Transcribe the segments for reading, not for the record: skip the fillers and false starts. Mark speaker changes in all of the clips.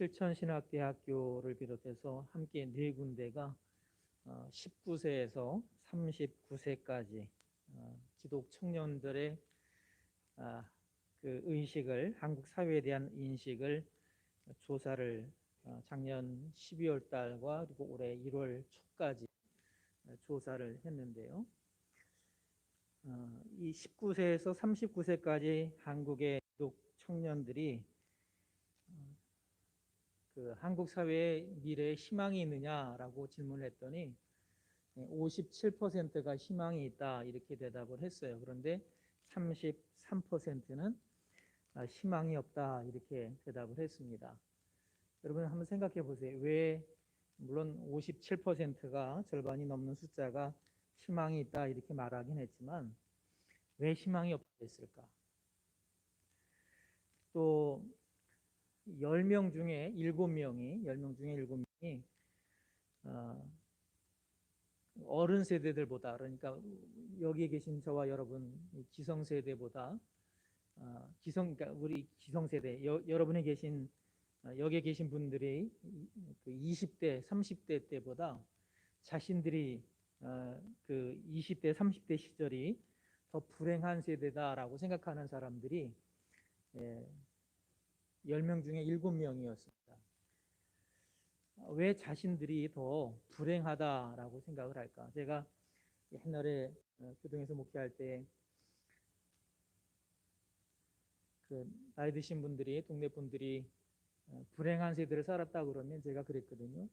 Speaker 1: 실천신학대학교를 비롯해서 함께 네 군데가 19세에서 39세까지 기독 청년들의 그 의식을, 한국 사회에 대한 인식을 조사를 작년 12월 달과 그리고 올해 1월 초까지 조사를 했는데요. 이 19세에서 39세까지 한국의 기독 청년들이 그 한국 사회의 미래에 희망이 있느냐라고 질문을 했더니 57%가 희망이 있다 이렇게 대답을 했어요. 그런데 33%는 희망이 없다 이렇게 대답을 했습니다. 여러분 한번 생각해 보세요. 왜 물론 57%가 절반이 넘는 숫자가 희망이 있다 이렇게 말하긴 했지만 왜 희망이 없다 했을까? 또 10명 중에 7명이 어른 세대들보다, 그러니까 여기에 계신 저와 여러분 기성 세대보다 그러니까 우리 기성 세대 여러분이 계신 여기에 계신 분들이 그 20대, 30대 때보다 자신들이 그 20대, 30대 시절이 더 불행한 세대다라고 생각하는 사람들이 10명 중에 7명이었습니다. 왜 자신들이 더 불행하다라고 생각을 할까? 제가 옛날에 교동에서 목회할 때 그 나이 드신 분들이, 동네 분들이 불행한 세대를 살았다 그러면 제가 그랬거든요.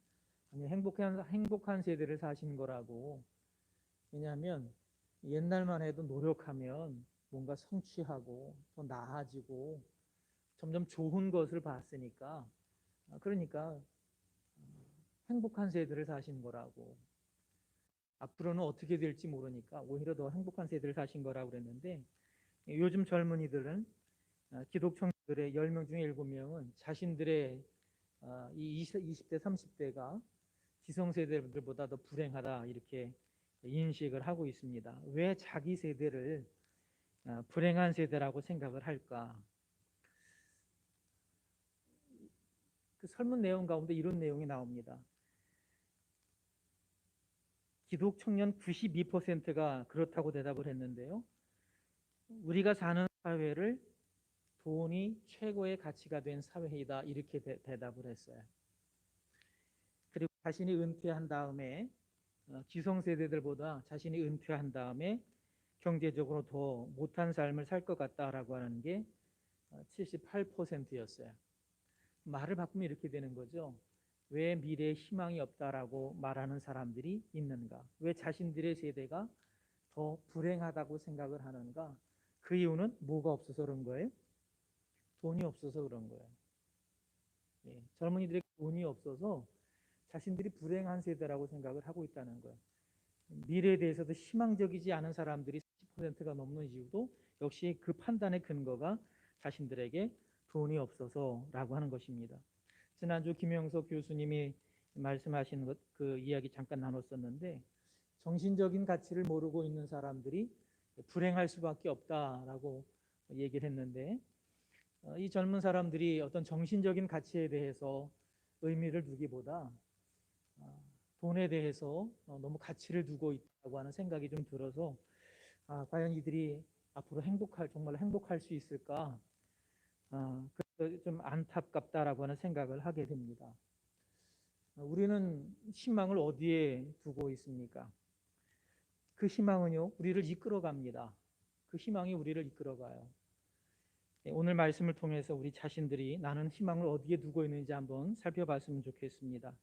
Speaker 1: 아니, 행복한 세대를 사신 거라고. 왜냐하면 옛날만 해도 노력하면 뭔가 성취하고 더 나아지고 점점 좋은 것을 봤으니까, 그러니까 행복한 세대를 사신 거라고. 앞으로는 어떻게 될지 모르니까 오히려 더 행복한 세대를 사신 거라고 그랬는데, 요즘 젊은이들은 기독 청년들의 10명 중에 7명은 자신들의 이 20대, 30대가 기성세대들보다 더 불행하다 이렇게 인식을 하고 있습니다. 왜 자기 세대를 불행한 세대라고 생각을 할까? 그 설문 내용 가운데 이런 내용이 나옵니다. 기독 청년 92%가 그렇다고 대답을 했는데요. 우리가 사는 사회를 돈이 최고의 가치가 된 사회이다 이렇게 대답을 했어요. 그리고 자신이 은퇴한 다음에 기성세대들보다 자신이 은퇴한 다음에 경제적으로 더 못한 삶을 살 것 같다라고 하는 게 78%였어요. 말을 바꾸면 이렇게 되는 거죠. 왜 미래에 희망이 없다라고 말하는 사람들이 있는가? 왜 자신들의 세대가 더 불행하다고 생각을 하는가? 그 이유는 뭐가 없어서 그런 거예요? 돈이 없어서 그런 거예요. 젊은이들이 돈이 없어서 자신들이 불행한 세대라고 생각을 하고 있다는 거예요. 미래에 대해서도 희망적이지 않은 사람들이 40%가 넘는 이유도 역시 그 판단의 근거가 자신들에게 돈이 없어서라고 하는 것입니다. 지난주 김영석 교수님이 말씀하신 그 이야기 잠깐 나눴었는데, 정신적인 가치를 모르고 있는 사람들이 불행할 수밖에 없다라고 얘기를 했는데, 이 젊은 사람들이 어떤 정신적인 가치에 대해서 의미를 두기보다 돈에 대해서 너무 가치를 두고 있다고 하는 생각이 좀 들어서 과연 이들이 앞으로 정말 행복할 수 있을까? 그래서 좀 안타깝다라고 하는 생각을 하게 됩니다. 우리는 희망을 어디에 두고 있습니까? 그 희망은요, 우리를 이끌어갑니다. 그 희망이 우리를 이끌어가요. 오늘 말씀을 통해서 우리 자신들이 나는 희망을 어디에 두고 있는지 한번 살펴봤으면 좋겠습니다.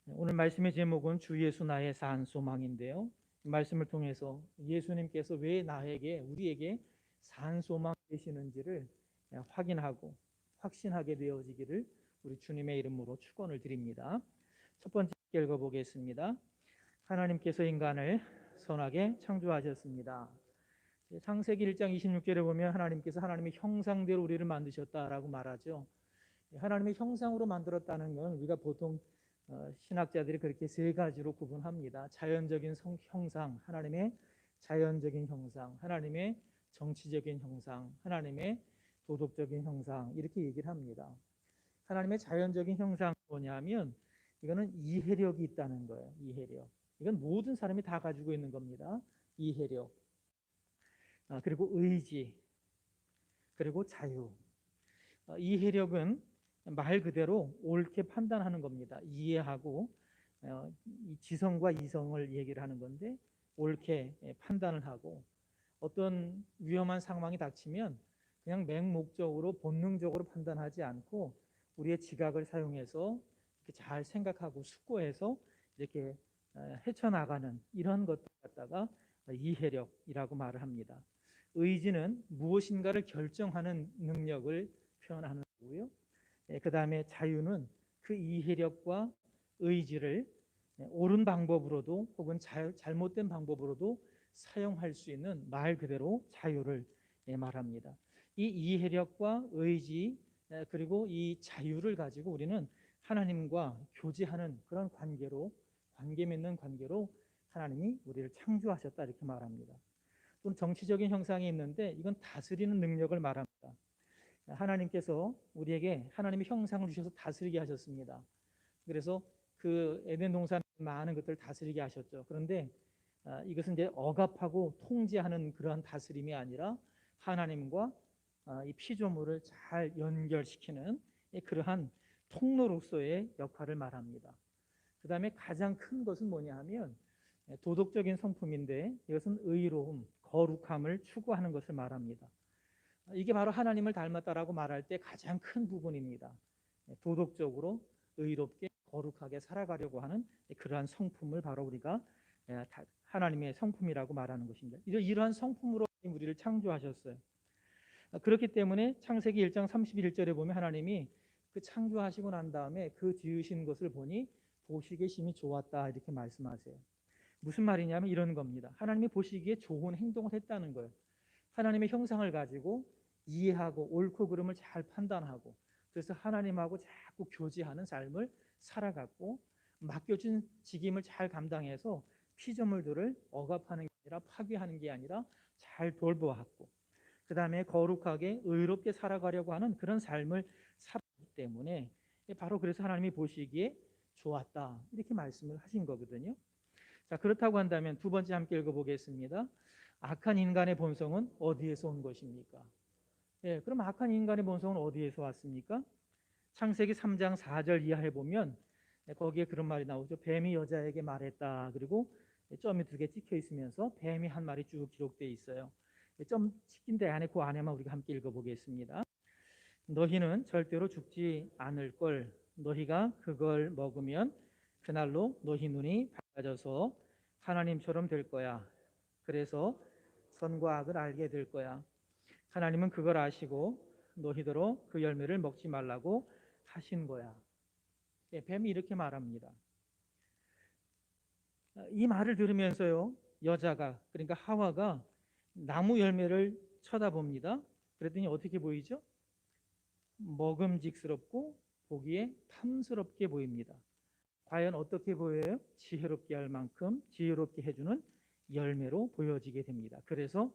Speaker 1: 오늘 말씀의 제목은 주 예수 나의 산 소망인데요. 말씀을 통해서 예수님께서 왜 우리에게 산 소망 되시는지를 확인하고 확신하게 되어지기를 우리 주님의 이름으로 축원을 드립니다. 첫 번째 읽어보겠습니다. 하나님께서 인간을 선하게 창조하셨습니다. 창세기 1장 26절에 보면 하나님께서 하나님의 형상대로 우리를 만드셨다라고 말하죠. 하나님의 형상으로 만들었다는 건 우리가 보통 신학자들이 그렇게 세 가지로 구분합니다. 자연적인 형상, 하나님의 자연적인 형상, 하나님의 정치적인 형상, 하나님의 도덕적인 형상, 이렇게 얘기를 합니다. 하나님의 자연적인 형상이 뭐냐면 이거는 이해력이 있다는 거예요. 이해력. 이건 모든 사람이 다 가지고 있는 겁니다. 이해력. 그리고 의지, 그리고 자유. 이해력은 말 그대로 옳게 판단하는 겁니다. 이해하고 이 지성과 이성을 얘기를 하는 건데 옳게 판단을 하고 어떤 위험한 상황이 닥치면 그냥 맹목적으로 본능적으로 판단하지 않고 우리의 지각을 사용해서 이렇게 잘 생각하고 숙고해서 이렇게 헤쳐나가는 이런 것들 갖다가 이해력이라고 말을 합니다. 의지는 무엇인가를 결정하는 능력을 표현하는 거고요. 그 다음에 자유는 그 이해력과 의지를 옳은 방법으로도 혹은 잘못된 방법으로도 사용할 수 있는 말 그대로 자유를 말합니다. 이 이해력과 의지 그리고 이 자유를 가지고 우리는 하나님과 교제하는 그런 관계 맺는 관계로 하나님이 우리를 창조하셨다 이렇게 말합니다. 또는 정치적인 형상이 있는데 이건 다스리는 능력을 말합니다. 하나님께서 우리에게 하나님의 형상을 주셔서 다스리게 하셨습니다. 그래서 그 에덴 동산 많은 것들을 다스리게 하셨죠. 그런데 이것은 이제 억압하고 통제하는 그러한 다스림이 아니라 하나님과 이 피조물을 잘 연결시키는 그러한 통로로서의 역할을 말합니다. 그 다음에 가장 큰 것은 뭐냐 하면 도덕적인 성품인데 이것은 의로움, 거룩함을 추구하는 것을 말합니다. 이게 바로 하나님을 닮았다라고 말할 때 가장 큰 부분입니다. 도덕적으로 의롭게 거룩하게 살아가려고 하는 그러한 성품을 바로 우리가 하나님의 성품이라고 말하는 것입니다. 이러한 성품으로 우리를 창조하셨어요. 그렇기 때문에 창세기 1장 31절에 보면 하나님이 그 창조하시고 난 다음에 그 지으신 것을 보니 보시기에 심히 좋았다 이렇게 말씀하세요. 무슨 말이냐면 이런 겁니다. 하나님이 보시기에 좋은 행동을 했다는 거예요. 하나님의 형상을 가지고 이해하고 옳고 그름을 잘 판단하고 그래서 하나님하고 자꾸 교제하는 삶을 살아갔고 맡겨진 직임을 잘 감당해서 피조물들을 억압하는 게 아니라 파괴하는 게 아니라 잘 돌보았고 그 다음에 거룩하게 의롭게 살아가려고 하는 그런 삶을 살았기 때문에 바로 그래서 하나님이 보시기에 좋았다 이렇게 말씀을 하신 거거든요. 자, 그렇다고 한다면 두 번째 함께 읽어보겠습니다. 악한 인간의 본성은 어디에서 온 것입니까? 그럼 악한 인간의 본성은 어디에서 왔습니까? 창세기 3장 4절 이하에 보면 거기에 그런 말이 나오죠. 뱀이 여자에게 말했다. 그리고 점이 2개 찍혀 있으면서 뱀이 한 말이 쭉 기록되어 있어요. 점 찍힌 데 안에 그 안에만 우리가 함께 읽어보겠습니다. 너희는 절대로 죽지 않을 걸. 너희가 그걸 먹으면 그날로 너희 눈이 밝아져서 하나님처럼 될 거야. 그래서 선과 악을 알게 될 거야. 하나님은 그걸 아시고 너희더러 그 열매를 먹지 말라고 하신 거야. 뱀이 이렇게 말합니다. 이 말을 들으면서요, 여자가 그러니까 하와가 나무 열매를 쳐다봅니다. 그랬더니 어떻게 보이죠? 먹음직스럽고 보기에 탐스럽게 보입니다. 과연 어떻게 보여요? 지혜롭게 할 만큼 지혜롭게 해주는 열매로 보여지게 됩니다. 그래서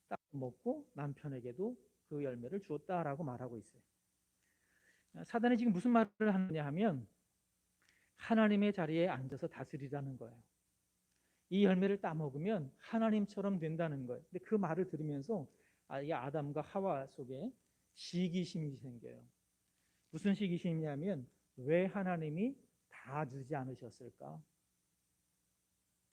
Speaker 1: 딱 먹고 남편에게도 그 열매를 주었다라고 말하고 있어요. 사단이 지금 무슨 말을 하느냐 하면 하나님의 자리에 앉아서 다스리라는 거예요. 이 열매를 따먹으면 하나님처럼 된다는 거예요. 근데 그 말을 들으면서 이 아담과 하와 속에 시기심이 생겨요. 무슨 시기심이냐면 왜 하나님이 다 주지 않으셨을까?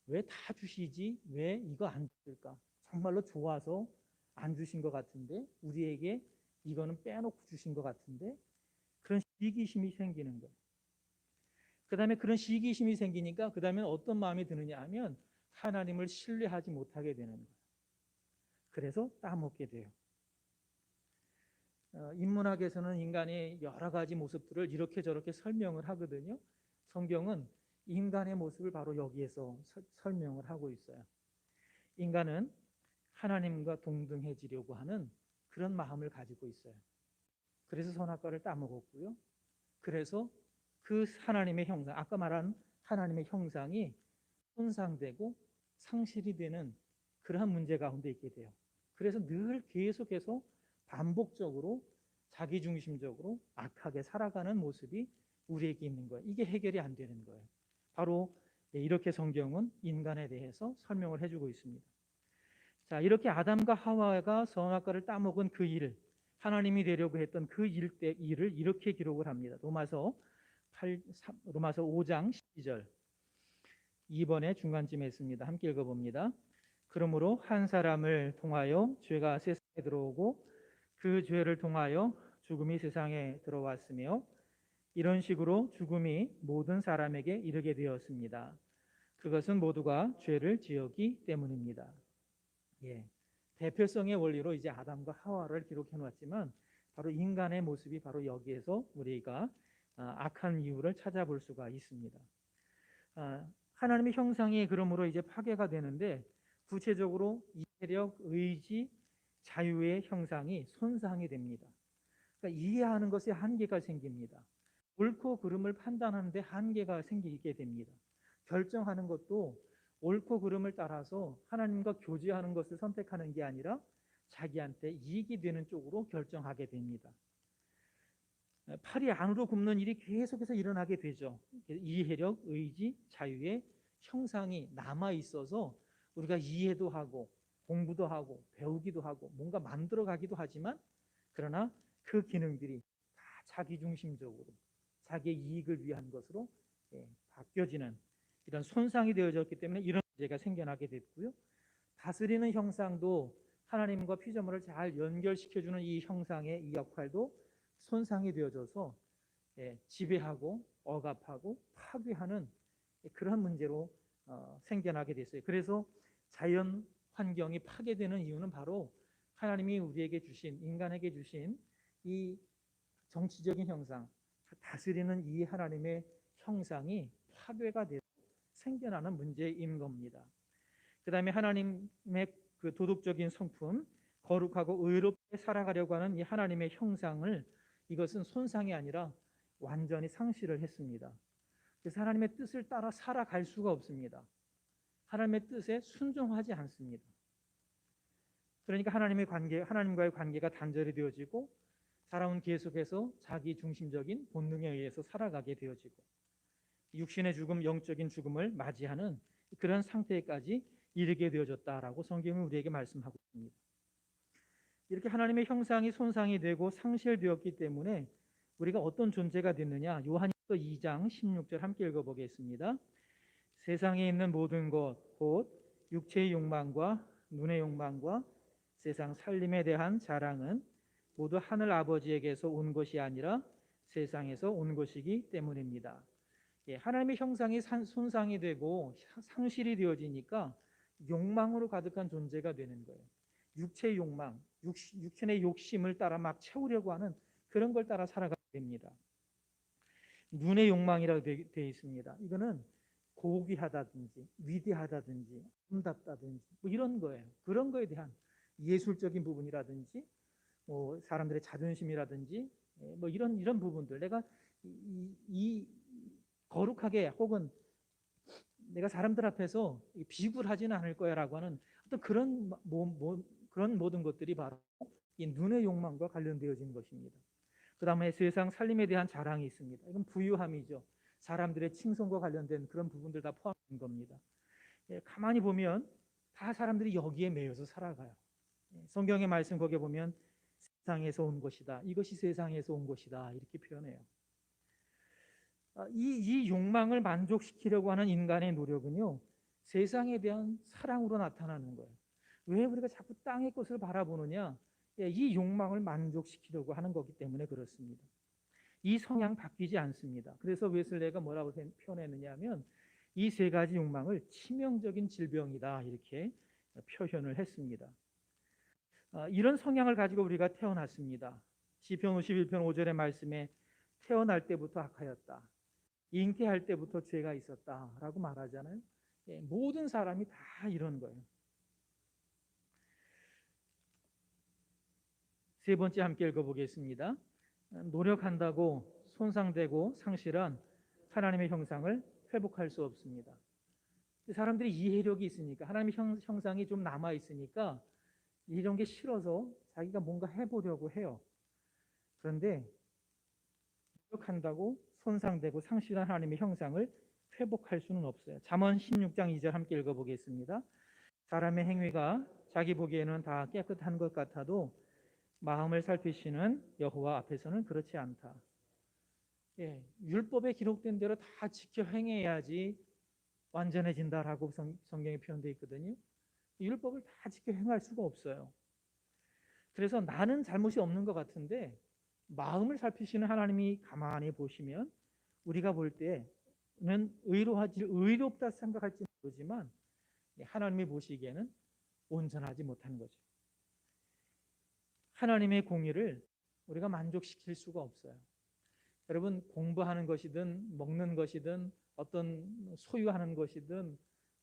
Speaker 1: 왜 다 주시지? 왜 이거 안 줄까? 정말로 좋아서 안 주신 것 같은데 우리에게 이거는 빼놓고 주신 것 같은데 그런 시기심이 생기는 거예요. 그 다음에 그런 시기심이 생기니까 그 다음에 어떤 마음이 드느냐 하면 하나님을 신뢰하지 못하게 되는 거예요. 그래서 따먹게 돼요. 인문학에서는 인간의 여러 가지 모습들을 이렇게 저렇게 설명을 하거든요. 성경은 인간의 모습을 바로 여기에서 설명을 하고 있어요. 인간은 하나님과 동등해지려고 하는 그런 마음을 가지고 있어요. 그래서 선악과를 따먹었고요. 그래서 그 하나님의 형상, 아까 말한 하나님의 형상이 손상되고 상실이 되는 그러한 문제 가운데 있게 돼요. 그래서 늘 계속해서 반복적으로 자기중심적으로 악하게 살아가는 모습이 우리에게 있는 거예요. 이게 해결이 안 되는 거예요. 바로 이렇게 성경은 인간에 대해서 설명을 해주고 있습니다. 자, 이렇게 아담과 하와가 선악과를 따먹은 그 일을, 하나님이 되려고 했던 그 일을 이렇게 기록을 합니다. 로마서 5장 12절 2번의 중간쯤에 있습니다. 함께 읽어봅니다. 그러므로 한 사람을 통하여 죄가 세상에 들어오고 그 죄를 통하여 죽음이 세상에 들어왔으며 이런 식으로 죽음이 모든 사람에게 이르게 되었습니다. 그것은 모두가 죄를 지었기 때문입니다. 예, 대표성의 원리로 이제 아담과 하와를 기록해 놓았지만 바로 인간의 모습이 바로 여기에서 우리가 악한 이유를 찾아볼 수가 있습니다. 하나님의 형상이 그러므로 이제 파괴가 되는데 구체적으로 이해력, 의지, 자유의 형상이 손상이 됩니다. 그러니까 이해하는 것에 한계가 생깁니다. 옳고 그름을 판단하는데 한계가 생기게 됩니다. 결정하는 것도 옳고 그름을 따라서 하나님과 교제하는 것을 선택하는 게 아니라 자기한테 이익이 되는 쪽으로 결정하게 됩니다. 팔이 안으로 굽는 일이 계속해서 일어나게 되죠. 이해력, 의지, 자유의 형상이 남아 있어서 우리가 이해도 하고 공부도 하고 배우기도 하고 뭔가 만들어가기도 하지만 그러나 그 기능들이 다 자기중심적으로 자기의 이익을 위한 것으로 바뀌어지는 이런 손상이 되어졌기 때문에 이런 문제가 생겨나게 됐고요. 다스리는 형상도 하나님과 피조물을 잘 연결시켜주는 이 형상의 이 역할도 손상이 되어져서 지배하고 억압하고 파괴하는 그런 문제로 생겨나게 됐어요. 그래서 자연 환경이 파괴되는 이유는 바로 하나님이 우리에게 주신, 인간에게 주신 이 정치적인 형상, 다스리는 이 하나님의 형상이 파괴가 돼서 생겨나는 문제인 겁니다. 그 다음에 하나님의 그 도덕적인 성품, 거룩하고 의롭게 살아가려고 하는 이 하나님의 형상을 이것은 손상이 아니라 완전히 상실을 했습니다. 그래서 하나님의 뜻을 따라 살아갈 수가 없습니다. 하나님의 뜻에 순종하지 않습니다. 그러니까 하나님과의 관계가 단절이 되어지고 사람은 계속해서 자기 중심적인 본능에 의해서 살아가게 되어지고 육신의 죽음, 영적인 죽음을 맞이하는 그런 상태까지 이르게 되어졌다라고 성경이 우리에게 말씀하고 있습니다. 이렇게 하나님의 형상이 손상이 되고 상실되었기 때문에 우리가 어떤 존재가 됐느냐? 요한일서 2장 16절 함께 읽어보겠습니다. 세상에 있는 모든 것, 곧 육체의 욕망과 눈의 욕망과 세상 살림에 대한 자랑은 모두 하늘 아버지에게서 온 것이 아니라 세상에서 온 것이기 때문입니다. 하나님의 형상이 손상이 되고 상실이 되어지니까 욕망으로 가득한 존재가 되는 거예요. 육체의 욕망, 육신의 욕심을 따라 막 채우려고 하는 그런 걸 따라 살아가게 됩니다. 눈의 욕망이라고 되어 있습니다. 이거는 고귀하다든지 위대하다든지 아름답다든지 뭐 이런 거예요. 그런 거에 대한 예술적인 부분이라든지 뭐 사람들의 자존심이라든지 뭐 이런 부분들, 내가 이 거룩하게 혹은 내가 사람들 앞에서 비굴하지는 않을 거야라고 하는 어떤 그런 모든 것들이 바로 이 눈의 욕망과 관련되어진 것입니다. 그 다음에 세상 살림에 대한 자랑이 있습니다. 이건 부유함이죠. 사람들의 칭송과 관련된 그런 부분들 다 포함된 겁니다. 가만히 보면 다 사람들이 여기에 매여서 살아가요. 성경의 말씀 거기에 보면 세상에서 온 것이다. 이것이 세상에서 온 것이다. 이렇게 표현해요. 이 욕망을 만족시키려고 하는 인간의 노력은요, 세상에 대한 사랑으로 나타나는 거예요. 왜 우리가 자꾸 땅의 것을 바라보느냐? 이 욕망을 만족시키려고 하는 거기 때문에 그렇습니다. 이 성향 바뀌지 않습니다. 그래서 웨슬레가 뭐라고 표현했느냐 하면 이 세 가지 욕망을 치명적인 질병이다 이렇게 표현을 했습니다. 이런 성향을 가지고 우리가 태어났습니다. 시편 51편 5절의 말씀에 태어날 때부터 악하였다. 잉태할 때부터 죄가 있었다라고 말하잖아요. 모든 사람이 다 이런 거예요. 세 번째 함께 읽어보겠습니다. 노력한다고 손상되고 상실한 하나님의 형상을 회복할 수 없습니다. 사람들이 이해력이 있으니까 하나님의 형상이 좀 남아 있으니까 이런 게 싫어서 자기가 뭔가 해보려고 해요. 그런데 노력한다고 손상되고 상실한 하나님의 형상을 회복할 수는 없어요. 잠언 16장 2절 함께 읽어보겠습니다. 사람의 행위가 자기 보기에는 다 깨끗한 것 같아도 마음을 살피시는 여호와 앞에서는 그렇지 않다. 예, 율법에 기록된 대로 다 지켜 행해야지 완전해진다라고 성경에 표현되어 있거든요. 율법을 다 지켜 행할 수가 없어요. 그래서 나는 잘못이 없는 것 같은데 마음을 살피시는 하나님이 가만히 보시면 우리가 볼 때는 의롭다 생각할지 모르지만 하나님이 보시기에는 온전하지 못한 거죠. 하나님의 공의를 우리가 만족시킬 수가 없어요. 여러분, 공부하는 것이든 먹는 것이든 어떤 소유하는 것이든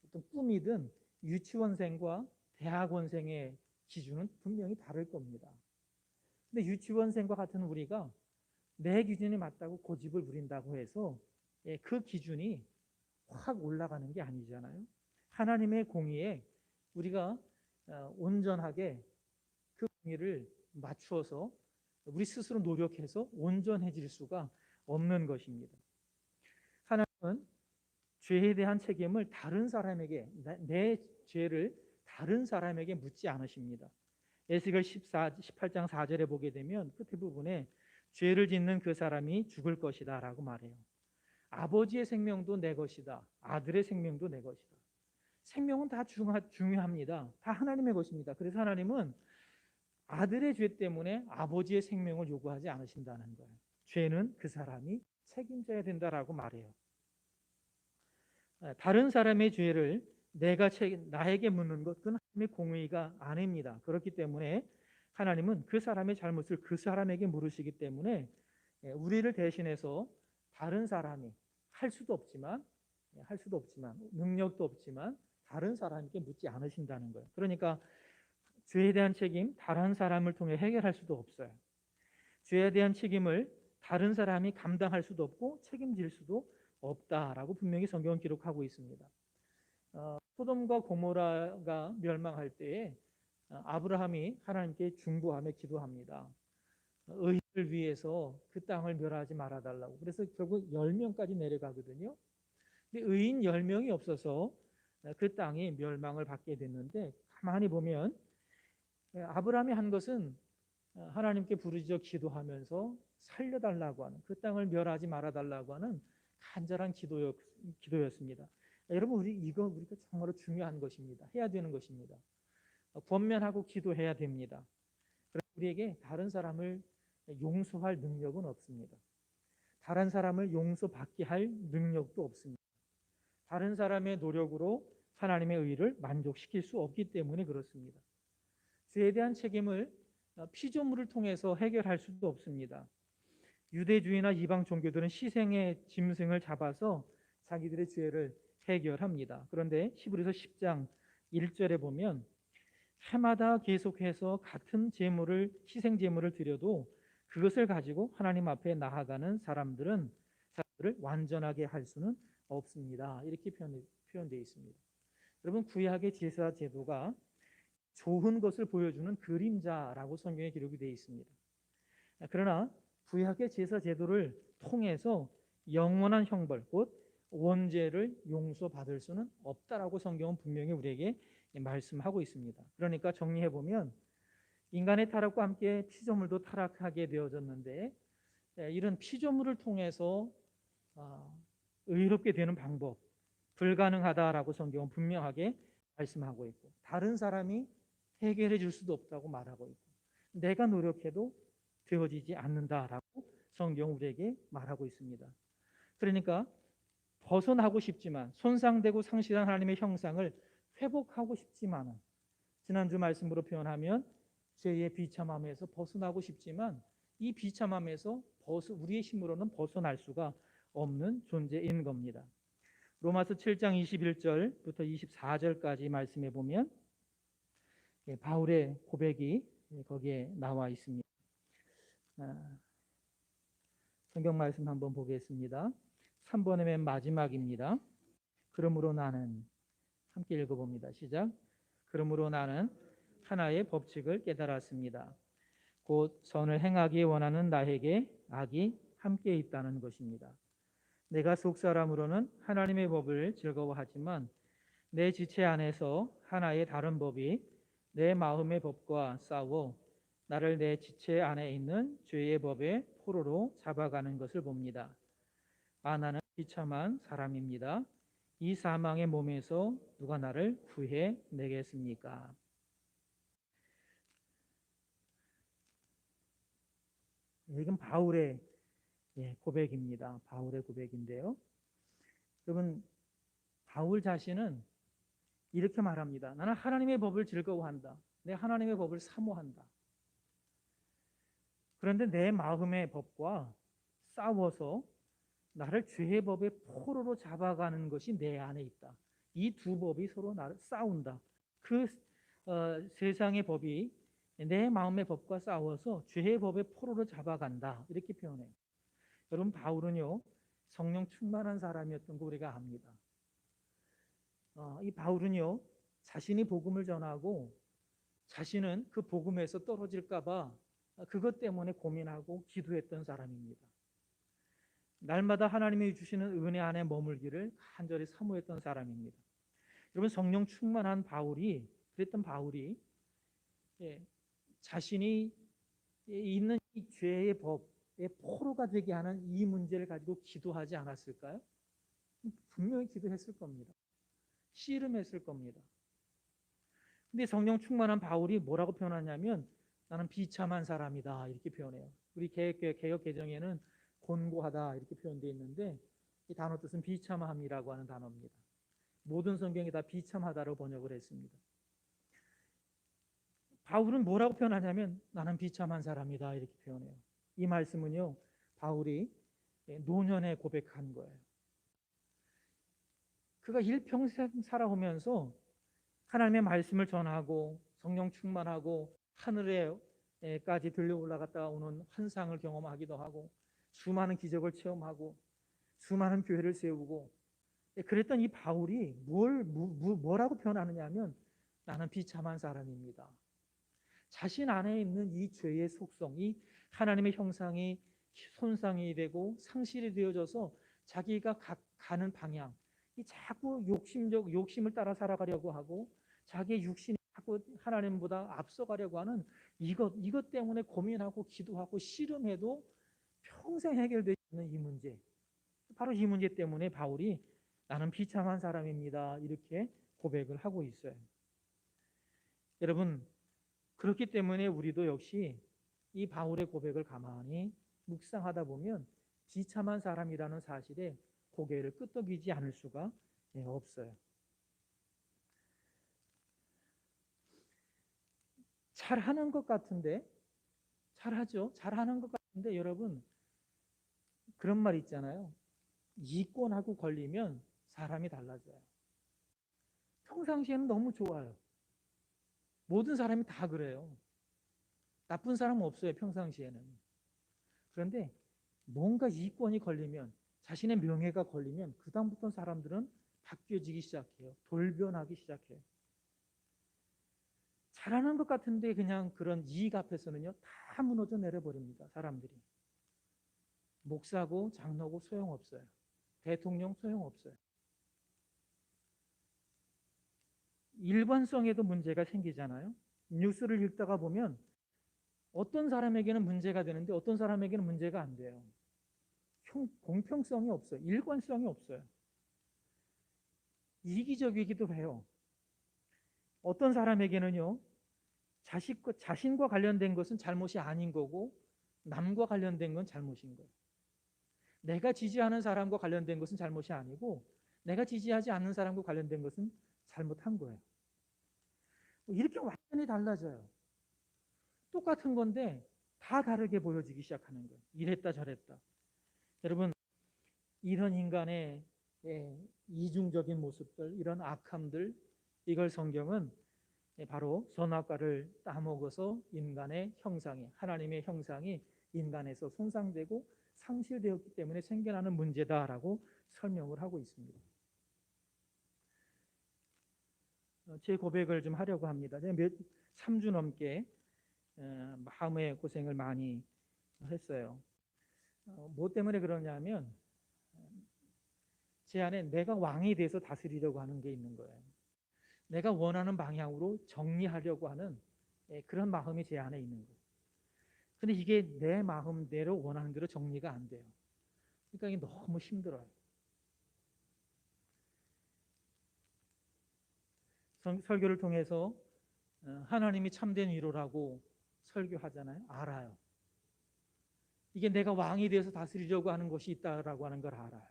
Speaker 1: 어떤 꿈이든 유치원생과 대학원생의 기준은 분명히 다를 겁니다. 근데 유치원생과 같은 우리가 내 기준이 맞다고 고집을 부린다고 해서 그 기준이 확 올라가는 게 아니잖아요. 하나님의 공의에 우리가 온전하게 그 공의를 맞추어서 우리 스스로 노력해서 온전해질 수가 없는 것입니다. 하나님은 죄에 대한 책임을 다른 사람에게, 내 죄를 다른 사람에게 묻지 않으십니다. 에스겔 18장 4절에 보게 되면 끝에 부분에 죄를 짓는 그 사람이 죽을 것이다 라고 말해요. 아버지의 생명도 내 것이다. 아들의 생명도 내 것이다. 생명은 다 중요합니다. 다 하나님의 것입니다. 그래서 하나님은 아들의 죄 때문에 아버지의 생명을 요구하지 않으신다는 거예요. 죄는 그 사람이 책임져야 된다라고 말해요. 다른 사람의 죄를 나에게 묻는 것, 그건 하나님의 공의가 아닙니다. 그렇기 때문에 하나님은 그 사람의 잘못을 그 사람에게 물으시기 때문에 우리를 대신해서 다른 사람이 할 수도 없지만 능력도 없지만 다른 사람에게 묻지 않으신다는 거예요. 그러니까 죄에 대한 책임 다른 사람을 통해 해결할 수도 없어요. 죄에 대한 책임을 다른 사람이 감당할 수도 없고 책임질 수도 없다라고 분명히 성경은 기록하고 있습니다. 소돔과 고모라가 멸망할 때에 아브라함이 하나님께 중보하며 기도합니다. 의인을 위해서 그 땅을 멸하지 말아달라고. 그래서 결국 10명까지 내려가거든요. 근데 의인 10명이 없어서 그 땅이 멸망을 받게 됐는데 가만히 보면 아브라함이 한 것은 하나님께 부르짖어 기도하면서 살려달라고 하는, 그 땅을 멸하지 말아달라고 하는 간절한 기도였습니다. 여러분, 우리가 정말로 중요한 것입니다. 해야 되는 것입니다. 권면하고 기도해야 됩니다. 우리에게 다른 사람을 용서할 능력은 없습니다. 다른 사람을 용서받게 할 능력도 없습니다. 다른 사람의 노력으로 하나님의 의를 만족시킬 수 없기 때문에 그렇습니다. 죄에 대한 책임을 피조물을 통해서 해결할 수도 없습니다. 유대주의나 이방 종교들은 희생의 짐승을 잡아서 자기들의 죄를 해결합니다. 그런데 히브리서 10장 1절에 보면 해마다 계속해서 같은 희생 제물을 드려도 그것을 가지고 하나님 앞에 나아가는 사람들을 완전하게 할 수는 없습니다. 이렇게 표현되어 있습니다. 여러분, 구약의 제사 제도가 좋은 것을 보여주는 그림자라고 성경에 기록이 되어 있습니다. 그러나 구약의 제사 제도를 통해서 영원한 형벌, 곧 원죄를 용서받을 수는 없다라고 성경은 분명히 우리에게 말씀하고 있습니다. 그러니까 정리해 보면 인간의 타락과 함께 피조물도 타락하게 되어졌는데 이런 피조물을 통해서 의롭게 되는 방법 불가능하다라고 성경은 분명하게 말씀하고 있고, 다른 사람이 해결해 줄 수도 없다고 말하고 있고, 내가 노력해도 되어지지 않는다라고 성경 우리에게 말하고 있습니다. 그러니까 벗어나고 싶지만, 손상되고 상실한 하나님의 형상을 회복하고 싶지만은, 지난주 말씀으로 표현하면 죄의 비참함에서 벗어나고 싶지만 이 비참함에서 우리의 힘으로는 벗어날 수가 없는 존재인 겁니다. 로마서 7장 21절부터 24절까지 말씀해 보면 바울의 고백이 거기에 나와 있습니다. 성경 말씀 한번 보겠습니다. 3번의 맨 마지막입니다. 그러므로 나는, 함께 읽어봅니다. 시작. 그러므로 나는 하나의 법칙을 깨달았습니다. 곧 선을 행하기 원하는 나에게 악이 함께 있다는 것입니다. 내가 속사람으로는 하나님의 법을 즐거워하지만 내 지체 안에서 하나의 다른 법이 내 마음의 법과 싸워 나를 내 지체 안에 있는 죄의 법의 포로로 잡아가는 것을 봅니다. 나는 비참한 사람입니다. 이 사망의 몸에서 누가 나를 구해 내겠습니까? 이건 바울의 고백입니다. 바울의 고백인데요. 여러분, 바울 자신은 이렇게 말합니다. 나는 하나님의 법을 즐거워한다. 내 하나님의 법을 사모한다. 그런데 내 마음의 법과 싸워서 나를 죄의 법의 포로로 잡아가는 것이 내 안에 있다. 이 두 법이 서로 나를 싸운다. 그 세상의 법이 내 마음의 법과 싸워서 죄의 법의 포로로 잡아간다. 이렇게 표현해요. 여러분, 바울은요 성령 충만한 사람이었던 거 우리가 압니다. 이 바울은요 자신이 복음을 전하고 자신은 그 복음에서 떨어질까 봐 그것 때문에 고민하고 기도했던 사람입니다. 날마다 하나님이 주시는 은혜 안에 머물기를 간절히 사모했던 사람입니다. 여러분, 성령 충만한 바울이 그랬던 바울이 자신이 있는 이 죄의 법의 포로가 되게 하는 이 문제를 가지고 기도하지 않았을까요? 분명히 기도했을 겁니다. 씨름했을 겁니다. 근데 성령 충만한 바울이 뭐라고 표현하냐면 나는 비참한 사람이다 이렇게 표현해요. 우리 개역 개정에는 곤고하다 이렇게 표현되어 있는데 이 단어 뜻은 비참함이라고 하는 단어입니다. 모든 성경이 다 비참하다로 번역을 했습니다. 바울은 뭐라고 표현하냐면 나는 비참한 사람이다 이렇게 표현해요. 이 말씀은요 바울이 노년에 고백한 거예요. 그가 일평생 살아오면서 하나님의 말씀을 전하고 성령 충만하고 하늘에까지 들려 올라갔다 오는 환상을 경험하기도 하고 수많은 기적을 체험하고 수많은 교회를 세우고 그랬던 이 바울이 뭐라고 표현하느냐 하면 나는 비참한 사람입니다. 자신 안에 있는 이 죄의 속성이 하나님의 형상이 손상이 되고 상실이 되어져서 자기가 가는 방향 이 자꾸 욕심을 따라 살아가려고 하고 자기의 육신이 자꾸 하나님보다 앞서가려고 하는 이것 때문에 고민하고 기도하고 씨름해도 평생 해결되지 않는 이 문제, 바로 이 문제 때문에 바울이 나는 비참한 사람입니다 이렇게 고백을 하고 있어요. 여러분, 그렇기 때문에 우리도 역시 이 바울의 고백을 가만히 묵상하다 보면 비참한 사람이라는 사실에 고개를 끄덕이지 않을 수가 없어요. 잘하는 것 같은데, 잘하죠. 잘하는 것 같은데 여러분 그런 말 있잖아요. 이권하고 걸리면 사람이 달라져요. 평상시에는 너무 좋아요. 모든 사람이 다 그래요. 나쁜 사람은 없어요. 평상시에는. 그런데 뭔가 이권이 걸리면 자신의 명예가 걸리면 그 다음부터 사람들은 바뀌어지기 시작해요. 돌변하기 시작해요. 잘하는 것 같은데 그냥 그런 이익 앞에서는요 다 무너져 내려버립니다. 사람들이. 목사고 장로고 소용없어요. 대통령 소용없어요. 일관성에도 문제가 생기잖아요. 뉴스를 읽다가 보면 어떤 사람에게는 문제가 되는데 어떤 사람에게는 문제가 안 돼요. 공평성이 없어요. 일관성이 없어요. 이기적이기도 해요. 어떤 사람에게는요 자신과 관련된 것은 잘못이 아닌 거고 남과 관련된 건 잘못인 거예요. 내가 지지하는 사람과 관련된 것은 잘못이 아니고 내가 지지하지 않는 사람과 관련된 것은 잘못한 거예요. 이렇게 완전히 달라져요. 똑같은 건데 다 다르게 보여지기 시작하는 거예요. 이랬다 저랬다. 여러분, 이런 인간의 이중적인 모습들, 이런 악함들, 이걸 성경은 바로 선악과를 따먹어서 인간의 형상이, 하나님의 형상이 인간에서 손상되고 상실되었기 때문에 생겨나는 문제다라고 설명을 하고 있습니다. 제 고백을 좀 하려고 합니다. 3주 넘게 마음의 고생을 많이 했어요. 뭐 때문에 그러냐면 제 안에 내가 왕이 돼서 다스리려고 하는 게 있는 거예요. 내가 원하는 방향으로 정리하려고 하는 그런 마음이 제 안에 있는 거예요. 근데 이게 내 마음대로 원하는 대로 정리가 안 돼요. 그러니까 이게 너무 힘들어요. 설교를 통해서 하나님이 참된 위로라고 설교하잖아요. 알아요. 이게 내가 왕이 되어서 다스리려고 하는 것이 있다라고 하는 걸 알아요.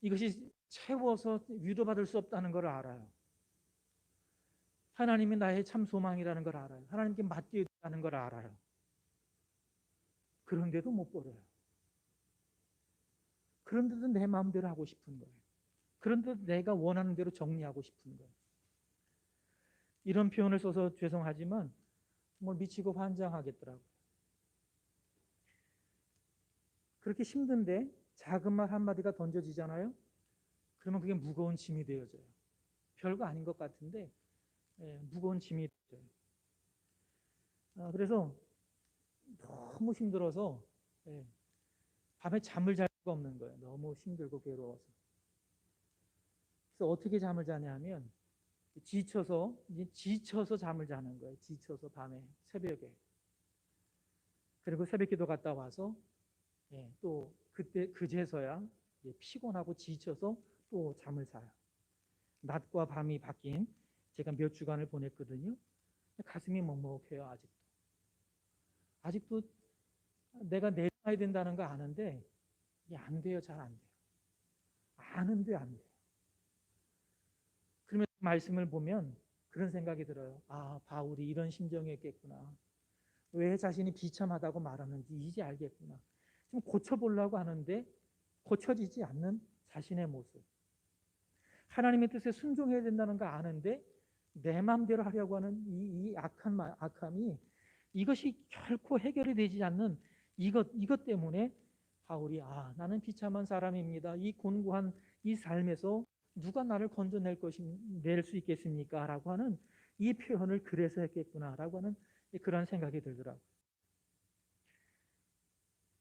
Speaker 1: 이것이 채워서 위로받을 수 없다는 걸 알아요. 하나님이 나의 참 소망이라는 걸 알아요. 하나님께 맡겨야 한다는 걸 알아요. 그런데도 못 버려요. 그런데도 내 마음대로 하고 싶은 거예요. 그런데도 내가 원하는 대로 정리하고 싶은 거예요. 이런 표현을 써서 죄송하지만 정말 미치고 환장하겠더라고요. 그렇게 힘든데 작은 말 한마디가 던져지잖아요. 그러면 그게 무거운 짐이 되어져요. 별거 아닌 것 같은데 무거운 짐이 되어져요. 그래서 너무 힘들어서 밤에 잠을 잘 수가 없는 거예요. 너무 힘들고 괴로워서. 그래서 어떻게 잠을 자냐 하면 지쳐서 잠을 자는 거예요. 지쳐서 밤에 새벽에. 그리고 새벽기도 갔다 와서 또 그때 그제서야 피곤하고 지쳐서 또 잠을 자요. 낮과 밤이 바뀐 제가 몇 주간을 보냈거든요. 가슴이 먹먹해요. 아직도 내가 내려가야 된다는 거 아는데 이게 안 돼요. 잘 안 돼요. 아는데 안 돼요. 그러면 말씀을 보면 그런 생각이 들어요. 아, 바울이 이런 심정이었겠구나. 왜 자신이 비참하다고 말하는지 이제 알겠구나. 좀 고쳐보려고 하는데 고쳐지지 않는 자신의 모습. 하나님의 뜻에 순종해야 된다는 거 아는데 내 마음대로 하려고 하는 이 악함이 이것이 결코 해결이 되지 않는 이것 때문에 바울이 나는 비참한 사람입니다. 이 곤고한 이 삶에서 누가 나를 낼 수 있겠습니까? 라고 하는 이 표현을 그래서 했겠구나라고 하는 그런 생각이 들더라고요.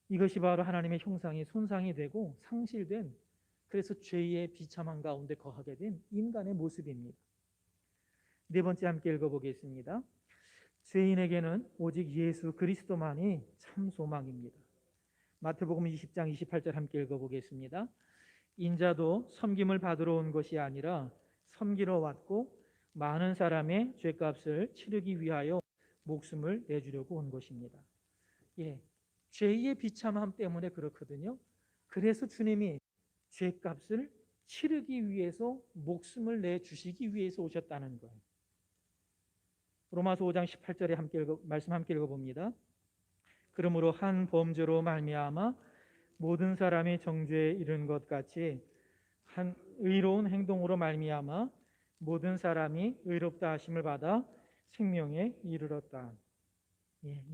Speaker 1: 이것이 바로 하나님의 형상이 손상이 되고 상실된 그래서 죄의 비참한 가운데 거하게 된 인간의 모습입니다. 네 번째 함께 읽어보겠습니다. 죄인에게는 오직 예수 그리스도만이 참 소망입니다. 마태복음 20장 28절 함께 읽어보겠습니다. 인자도 섬김을 받으러 온 것이 아니라 섬기러 왔고 많은 사람의 죄값을 치르기 위하여 목숨을 내주려고 온 것입니다. 죄의 비참함 때문에 그렇거든요. 그래서 주님이 죄값을 치르기 위해서 목숨을 내주시기 위해서 오셨다는 거예요. 로마서 5장 18절에 말씀 함께 읽어봅니다. 그러므로 한 범죄로 말미암아 모든 사람이 정죄에 이른 것 같이 한 의로운 행동으로 말미암아 모든 사람이 의롭다 하심을 받아 생명에 이르렀다.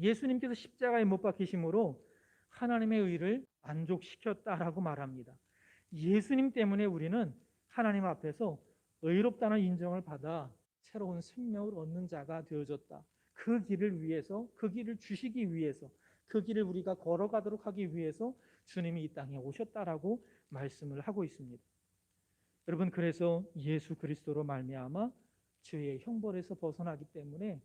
Speaker 1: 예수님께서 십자가에 못 박히심으로 하나님의 의를 만족시켰다라고 말합니다. 예수님 때문에 우리는 하나님 앞에서 의롭다는 인정을 받아 새로운 생명을 얻는 자가 되어졌다. 그 길을 위해서, 그 길을 주시기 위해서, 그 길을 우리가 걸어가도록 하기 위해서 주님이 이 땅에 오셨다라고 말씀을 하고 있습니다. 여러분, 그래서 예수 그리스도로 말미암아 죄의 형벌에서 벗어나기 때문에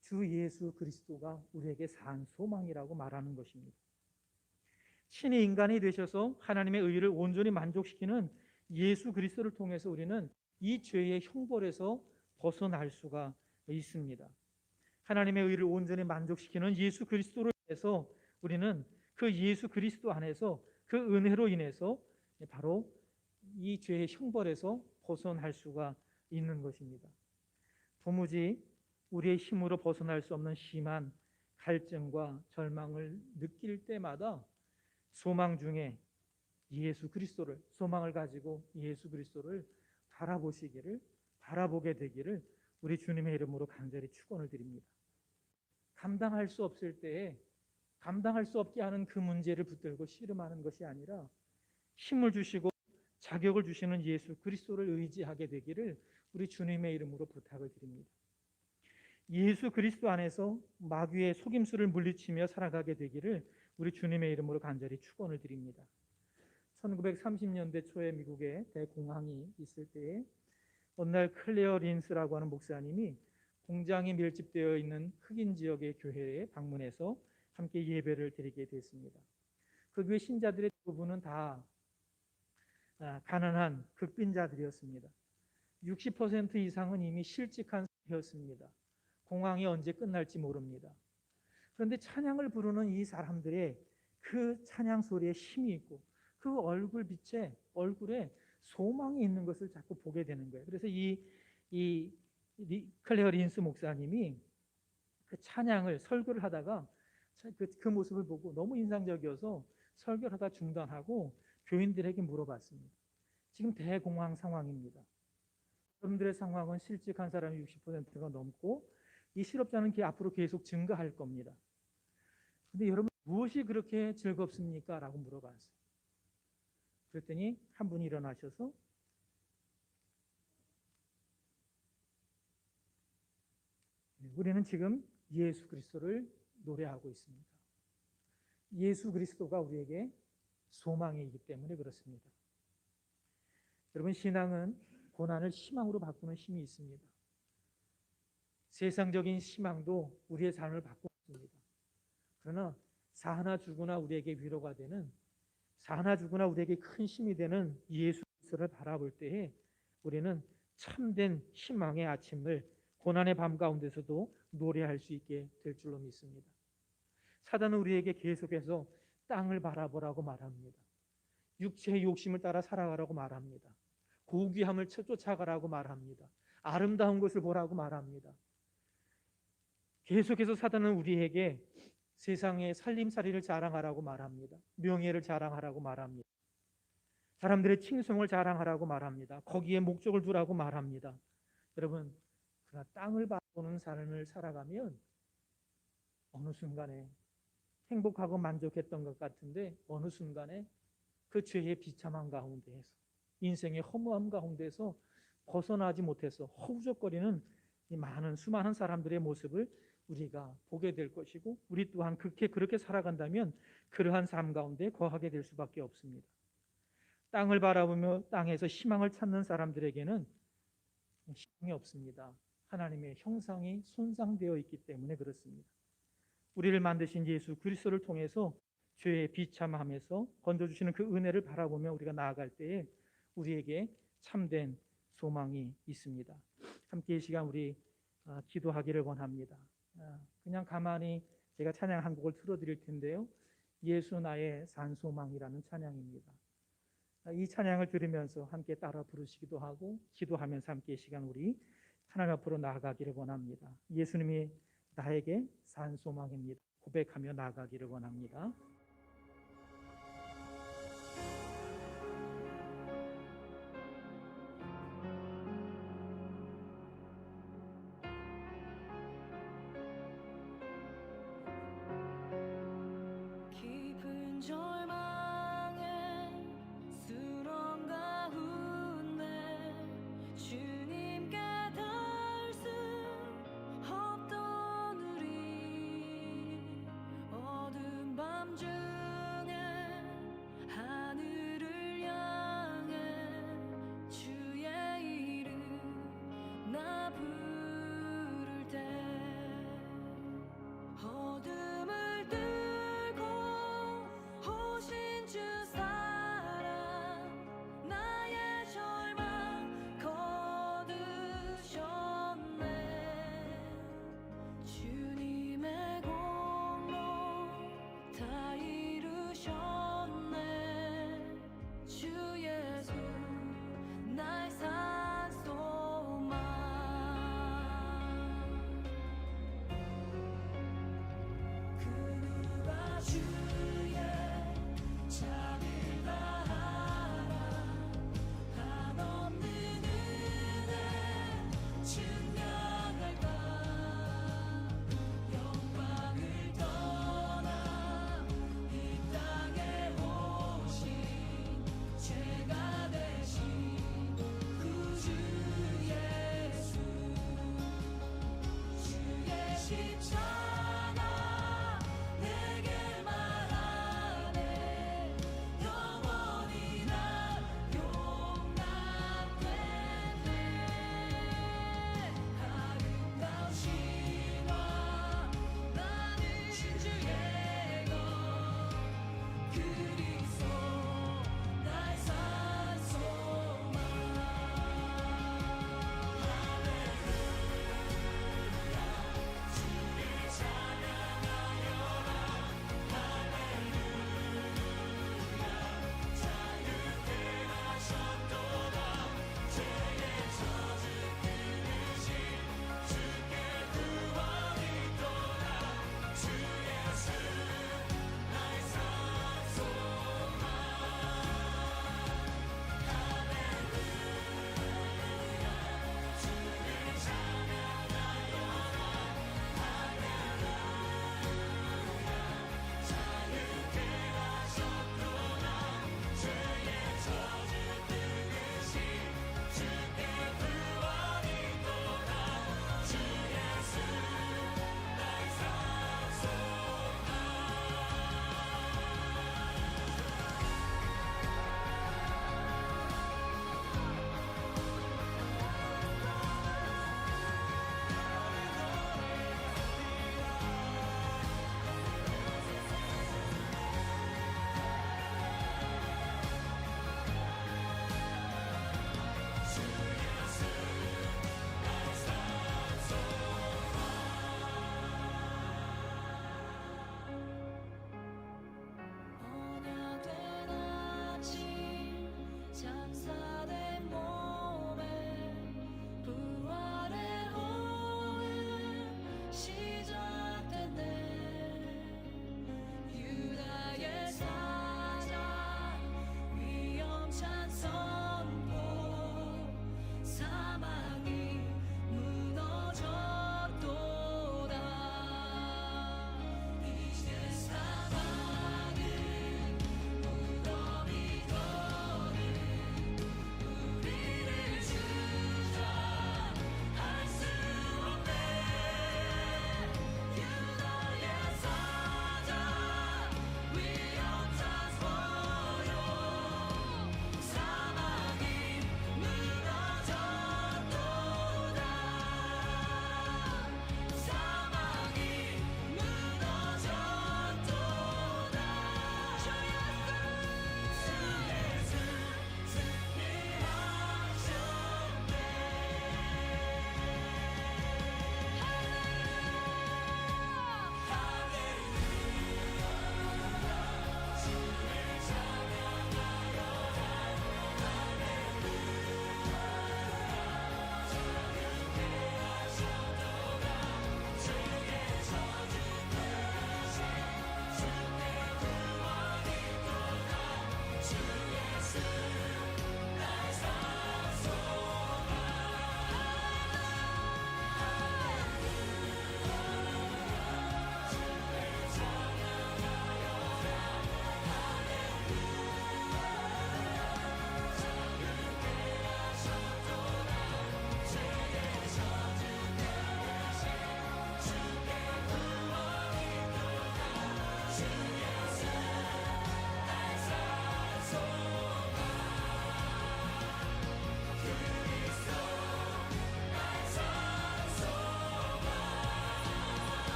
Speaker 1: 주 예수 그리스도가 우리에게 산 소망이라고 말하는 것입니다. 신이 인간이 되셔서 하나님의 의를 온전히 만족시키는 예수 그리스도를 통해서 우리는 이 죄의 형벌에서 벗어날 수가 있습니다. 하나님의 의를 온전히 만족시키는 예수 그리스도를 위해서 우리는 그 예수 그리스도 안에서 그 은혜로 인해서 바로 이 죄의 형벌에서 벗어날 수가 있는 것입니다. 도무지 우리의 힘으로 벗어날 수 없는 심한 갈증과 절망을 느낄 때마다 소망 중에 예수 그리스도를 소망을 가지고 예수 그리스도를 바라보게 되기를 우리 주님의 이름으로 간절히 축원을 드립니다. 감당할 수 없을 때에 감당할 수 없게 하는 그 문제를 붙들고 씨름하는 것이 아니라 힘을 주시고 자격을 주시는 예수 그리스도를 의지하게 되기를 우리 주님의 이름으로 부탁을 드립니다. 예수 그리스도 안에서 마귀의 속임수를 물리치며 살아가게 되기를 우리 주님의 이름으로 간절히 축원을 드립니다. 1930년대 초에 미국에 대공황이 있을 때에 어느 날 클레어 린스라고 하는 목사님이 공장이 밀집되어 있는 흑인 지역의 교회에 방문해서 함께 예배를 드리게 됐습니다. 그 교회 신자들의 대부분은 다 가난한 극빈자들이었습니다. 60% 이상은 이미 실직한 상태였습니다. 공황이 언제 끝날지 모릅니다. 그런데 찬양을 부르는 이 사람들의 그 찬양 소리에 힘이 있고 그 얼굴에 소망이 있는 것을 자꾸 보게 되는 거예요. 그래서 이 클레어 린스 목사님이 그 찬양을 설교를 하다가 그 모습을 보고 너무 인상적이어서 설교를 하다 중단하고 교인들에게 물어봤습니다. 지금 대공황 상황입니다. 여러분들의 상황은 실직한 사람이 60%가 넘고 이 실업자는 앞으로 계속 증가할 겁니다. 근데 여러분 무엇이 그렇게 즐겁습니까? 라고 물어봤어요. 그랬더니 한 분이 일어나셔서 우리는 지금 예수 그리스도를 노래하고 있습니다. 예수 그리스도가 우리에게 소망이기 때문에 그렇습니다. 여러분 신앙은 고난을 희망으로 바꾸는 힘이 있습니다. 세상적인 희망도 우리의 삶을 바꾸습니다. 그러나 사나 죽으나 우리에게 위로가 되는 사나 죽으나 우리에게 큰 힘이 되는 예수 그리스도를 바라볼 때에 우리는 참된 희망의 아침을 고난의 밤 가운데서도 노래할 수 있게 될 줄로 믿습니다. 사단은 우리에게 계속해서 땅을 바라보라고 말합니다. 육체의 욕심을 따라 살아가라고 말합니다. 고귀함을 쫓아가라고 말합니다. 아름다운 것을 보라고 말합니다. 계속해서 사단은 우리에게 세상의 살림살이를 자랑하라고 말합니다. 명예를 자랑하라고 말합니다. 사람들의 칭송을 자랑하라고 말합니다. 거기에 목적을 두라고 말합니다. 여러분, 그러나 땅을 바라보는 삶을 살아가면 어느 순간에 행복하고 만족했던 것 같은데 어느 순간에 그 죄의 비참함 가운데에서 인생의 허무함 가운데서 벗어나지 못해서 허우적거리는 이 수많은 사람들의 모습을 우리가 보게 될 것이고 우리 또한 그렇게 살아간다면 그러한 삶 가운데 거하게 될 수밖에 없습니다. 땅을 바라보며 땅에서 희망을 찾는 사람들에게는 희망이 없습니다. 하나님의 형상이 손상되어 있기 때문에 그렇습니다. 우리를 만드신 예수 그리스도를 통해서 죄의 비참함에서 건져주시는 그 은혜를 바라보며 우리가 나아갈 때에 우리에게 참된 소망이 있습니다. 함께 이 시간 우리 기도하기를 원합니다. 그냥 가만히 제가 찬양 한 곡을 틀어드릴 텐데요. 예수 나의 산소망이라는 찬양입니다. 이 찬양을 들으면서 함께 따라 부르시기도 하고 기도하면서 함께 이 시간 우리 하나님 앞으로 나아가기를 원합니다. 예수님이 나에게 산소망입니다. 고백하며 나아가기를 원합니다.